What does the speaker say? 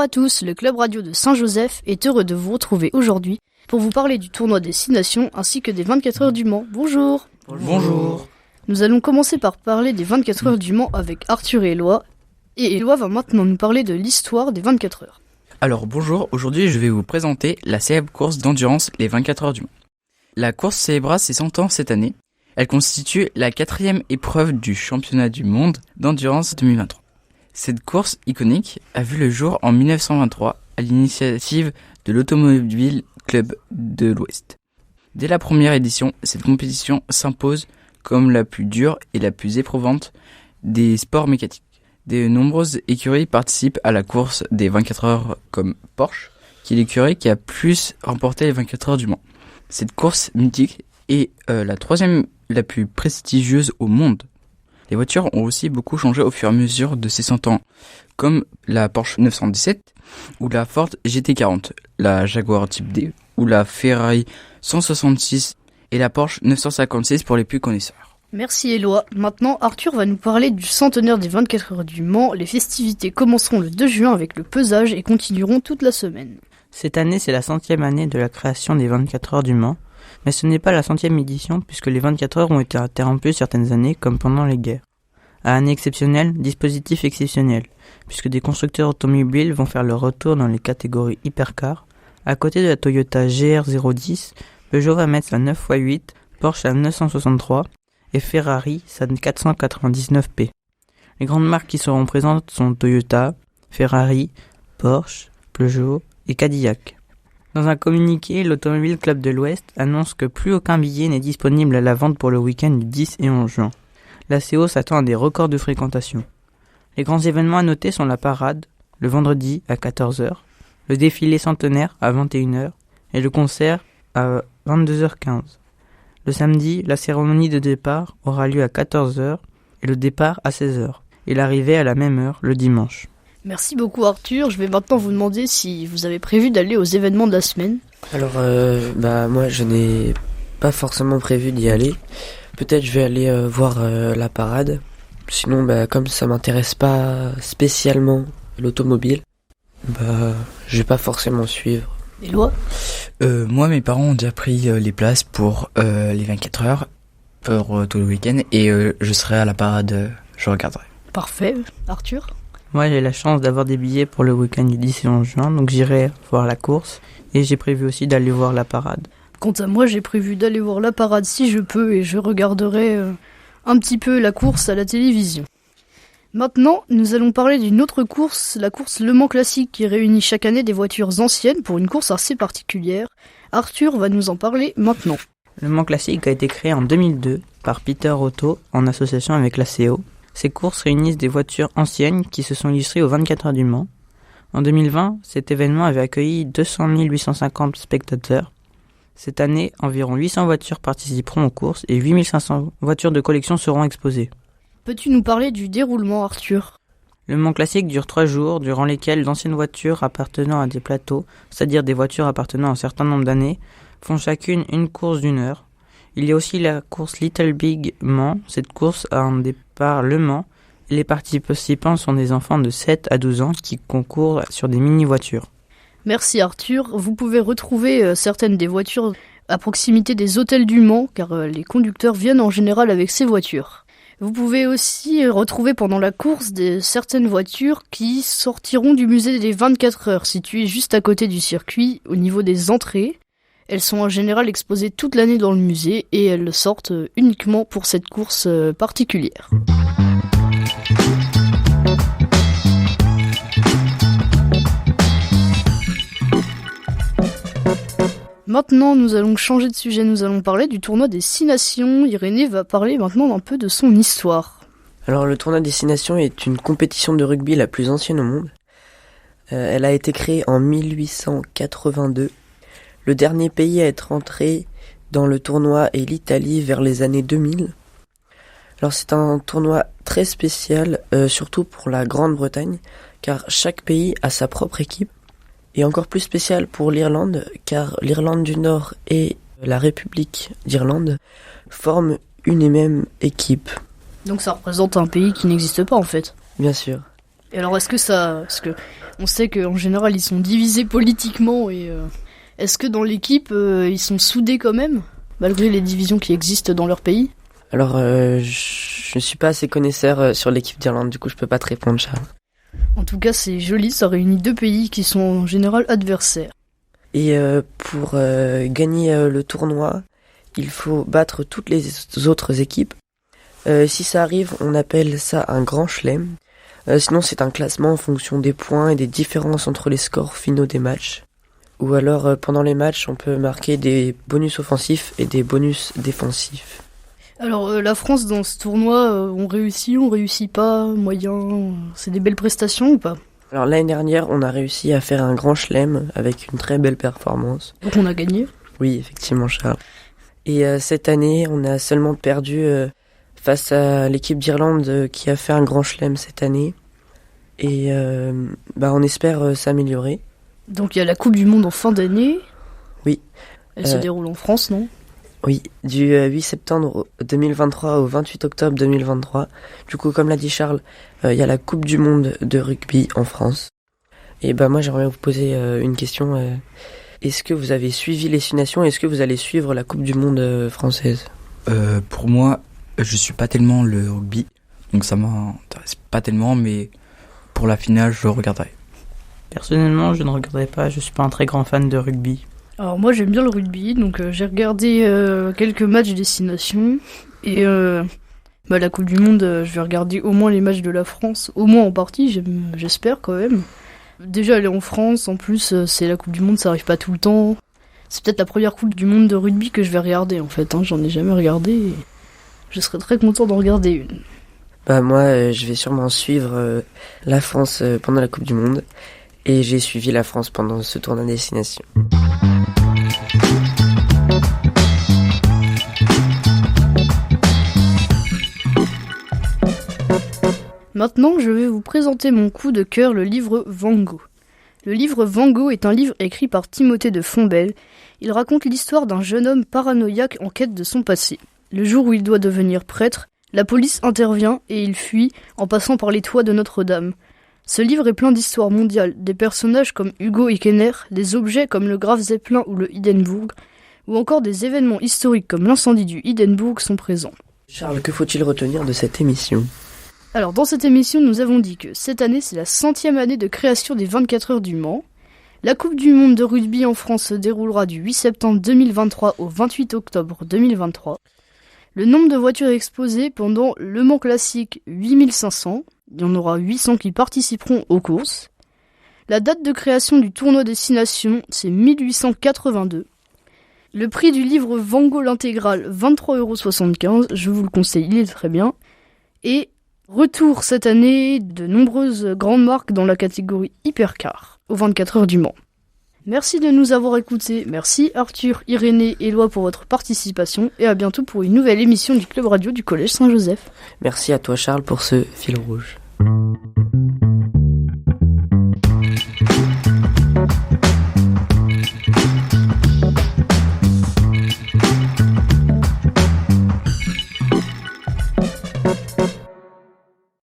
à tous, le Club Radio de Saint-Joseph est heureux de vous retrouver aujourd'hui pour vous parler du tournoi des 6 nations ainsi que des 24 heures du Mans. Bonjour. Bonjour. Nous allons commencer par parler des 24 heures du Mans avec Arthur et Éloi. Et Éloi va maintenant nous parler de l'histoire des 24 heures. Alors bonjour, aujourd'hui je vais vous présenter la célèbre course d'endurance, les 24 heures du Mans. La course célébrera ses 100 ans cette année. Elle constitue la 4e épreuve du championnat du monde d'endurance 2023. Cette course iconique a vu le jour en 1923 à l'initiative de l'Automobile Club de l'Ouest. Dès la première édition, cette compétition s'impose comme la plus dure et la plus éprouvante des sports mécaniques. De nombreuses écuries participent à la course des 24 heures comme Porsche, qui est l'écurie qui a plus remporté les 24 heures du Mans. Cette course mythique est la 3e la plus prestigieuse au monde. Les voitures ont aussi beaucoup changé au fur et à mesure de ces 100 ans, comme la Porsche 917 ou la Ford GT40, la Jaguar Type D ou la Ferrari 166 et la Porsche 956 pour les plus connaisseurs. Merci Éloi. Maintenant, Arthur va nous parler du centenaire des 24 heures du Mans. Les festivités commenceront le 2 juin avec le pesage et continueront toute la semaine. Cette année, c'est la 100e année de la création des 24 heures du Mans. Mais ce n'est pas la 100e édition puisque les 24 heures ont été interrompues certaines années comme pendant les guerres. À année exceptionnelle, dispositif exceptionnel, puisque des constructeurs automobiles vont faire leur retour dans les catégories hypercars. À côté de la Toyota GR010, Peugeot va mettre sa 9x8, Porsche sa 963 et Ferrari sa 499P. Les grandes marques qui seront présentes sont Toyota, Ferrari, Porsche, Peugeot et Cadillac. Dans un communiqué, l'Automobile Club de l'Ouest annonce que plus aucun billet n'est disponible à la vente pour le week-end du 10 et 11 juin. La CO s'attend à des records de fréquentation. Les grands événements à noter sont la parade, le vendredi à 14h, le défilé centenaire à 21h et le concert à 22h15. Le samedi, la cérémonie de départ aura lieu à 14h et le départ à 16h et l'arrivée à la même heure le dimanche. Merci beaucoup Arthur. Je vais maintenant vous demander si vous avez prévu d'aller aux événements de la semaine. Alors, moi je n'ai pas forcément prévu d'y aller. Peut-être je vais aller voir la parade. Sinon, comme ça m'intéresse pas spécialement l'automobile, je vais pas forcément suivre. Éloi ? Moi, mes parents ont déjà pris les places pour les 24 heures pour tout le week-end et je serai à la parade, je regarderai. Parfait. Arthur ? Moi, j'ai la chance d'avoir des billets pour le week-end du 10 et 11 juin, donc j'irai voir la course et j'ai prévu aussi d'aller voir la parade. Quant à moi, j'ai prévu d'aller voir la parade si je peux et je regarderai un petit peu la course à la télévision. Maintenant, nous allons parler d'une autre course, la course Le Mans Classique qui réunit chaque année des voitures anciennes pour une course assez particulière. Arthur va nous en parler maintenant. Le Mans Classique a été créé en 2002 par Peter Otto en association avec la CO. Ces courses réunissent des voitures anciennes qui se sont illustrées aux 24 heures du Mans. En 2020, cet événement avait accueilli 200 850 spectateurs. Cette année, environ 800 voitures participeront aux courses et 8500 voitures de collection seront exposées. Peux-tu nous parler du déroulement, Arthur ? Le Mans Classique dure 3 jours, durant lesquels d'anciennes voitures appartenant à des plateaux, c'est-à-dire des voitures appartenant à un certain nombre d'années, font chacune une course d'1 heure. Il y a aussi la course Little Big Mans. Cette course a un départ Le Mans et les participants sont des enfants de 7 à 12 ans qui concourent sur des mini-voitures. Merci Arthur. Vous pouvez retrouver certaines des voitures à proximité des hôtels du Mans car les conducteurs viennent en général avec ces voitures. Vous pouvez aussi retrouver pendant la course certaines voitures qui sortiront du musée des 24 heures situé juste à côté du circuit au niveau des entrées. Elles sont en général exposées toute l'année dans le musée et elles sortent uniquement pour cette course particulière. Maintenant, nous allons changer de sujet, nous allons parler du tournoi des 6 nations. Irénée va parler maintenant un peu de son histoire. Alors, le tournoi des 6 nations est une compétition de rugby la plus ancienne au monde. Elle a été créée en 1882. Le dernier pays à être entré dans le tournoi est l'Italie vers les années 2000. Alors c'est un tournoi très spécial, surtout pour la Grande-Bretagne, car chaque pays a sa propre équipe. Et encore plus spécial pour l'Irlande, car l'Irlande du Nord et la République d'Irlande forment une et même équipe. Donc ça représente un pays qui n'existe pas en fait. Bien sûr. Et alors parce que on sait qu'en général ils sont divisés politiquement et est-ce que dans l'équipe ils sont soudés quand même, malgré les divisions qui existent dans leur pays? Alors, je ne suis pas assez connaisseur sur l'équipe d'Irlande, du coup je peux pas te répondre, Charles. En tout cas, c'est joli, ça réunit deux pays qui sont en général adversaires. Et pour gagner le tournoi, il faut battre toutes les autres équipes. Si ça arrive, on appelle ça un grand chelem. Sinon, c'est un classement en fonction des points et des différences entre les scores finaux des matchs. Ou alors, pendant les matchs, on peut marquer des bonus offensifs et des bonus défensifs. Alors, la France, dans ce tournoi, on réussit pas, moyen... C'est des belles prestations ou pas? Alors, l'année dernière, on a réussi à faire un grand chelem avec une très belle performance. Donc on a gagné? Oui, effectivement, Charles. Et cette année, on a seulement perdu face à l'équipe d'Irlande qui a fait un grand chelem cette année. Et on espère s'améliorer. Donc il y a la Coupe du Monde en fin d'année. Oui. Elle se déroule en France, non? Oui, du 8 septembre 2023 au 28 octobre 2023. Du coup, comme l'a dit Charles, il y a la Coupe du Monde de rugby en France. Et moi, j'aimerais vous poser une question. Est-ce que vous avez suivi les 6 nations? Est-ce que vous allez suivre la Coupe du Monde française? Pour moi, je suis pas tellement le rugby, donc ça m'intéresse pas tellement, mais pour la finale, je regarderai. Personnellement, je ne regarderai pas, je suis pas un très grand fan de rugby. Alors moi j'aime bien le rugby, donc j'ai regardé quelques matchs des 6 nations. Et la Coupe du Monde, je vais regarder au moins les matchs de la France, au moins en partie, j'espère quand même. Déjà aller en France, en plus c'est la Coupe du Monde, ça arrive pas tout le temps. C'est peut-être la première Coupe du Monde de rugby que je vais regarder en fait, j'en ai jamais regardé et je serais très content d'en regarder une. Moi, je vais sûrement suivre la France pendant la Coupe du Monde. Et j'ai suivi la France pendant ce tournoi de destination. Maintenant, je vais vous présenter mon coup de cœur, le livre Van Gogh. Le livre Van Gogh est un livre écrit par Timothée de Fontbelle. Il raconte l'histoire d'un jeune homme paranoïaque en quête de son passé. Le jour où il doit devenir prêtre, la police intervient et il fuit en passant par les toits de Notre-Dame. Ce livre est plein d'histoires mondiales, des personnages comme Hugo et Kenner, des objets comme le Graf Zeppelin ou le Hindenburg, ou encore des événements historiques comme l'incendie du Hindenburg sont présents. Charles, que faut-il retenir de cette émission? Alors dans cette émission, nous avons dit que cette année, c'est la 100e année de création des 24 heures du Mans. La Coupe du Monde de rugby en France se déroulera du 8 septembre 2023 au 28 octobre 2023. Le nombre de voitures exposées pendant Le Mans Classique, 8500. Il y en aura 800 qui participeront aux courses. La date de création du tournoi des 6 nations, c'est 1882. Le prix du livre Van Gogh l'intégrale, 23,75 €, je vous le conseille, il est très bien. Et retour cette année de nombreuses grandes marques dans la catégorie Hypercar, aux 24 heures du Mans. Merci de nous avoir écoutés, merci Arthur, Irénée et Éloi pour votre participation, et à bientôt pour une nouvelle émission du Club Radio du Collège Saint-Joseph. Merci à toi Charles pour ce fil rouge.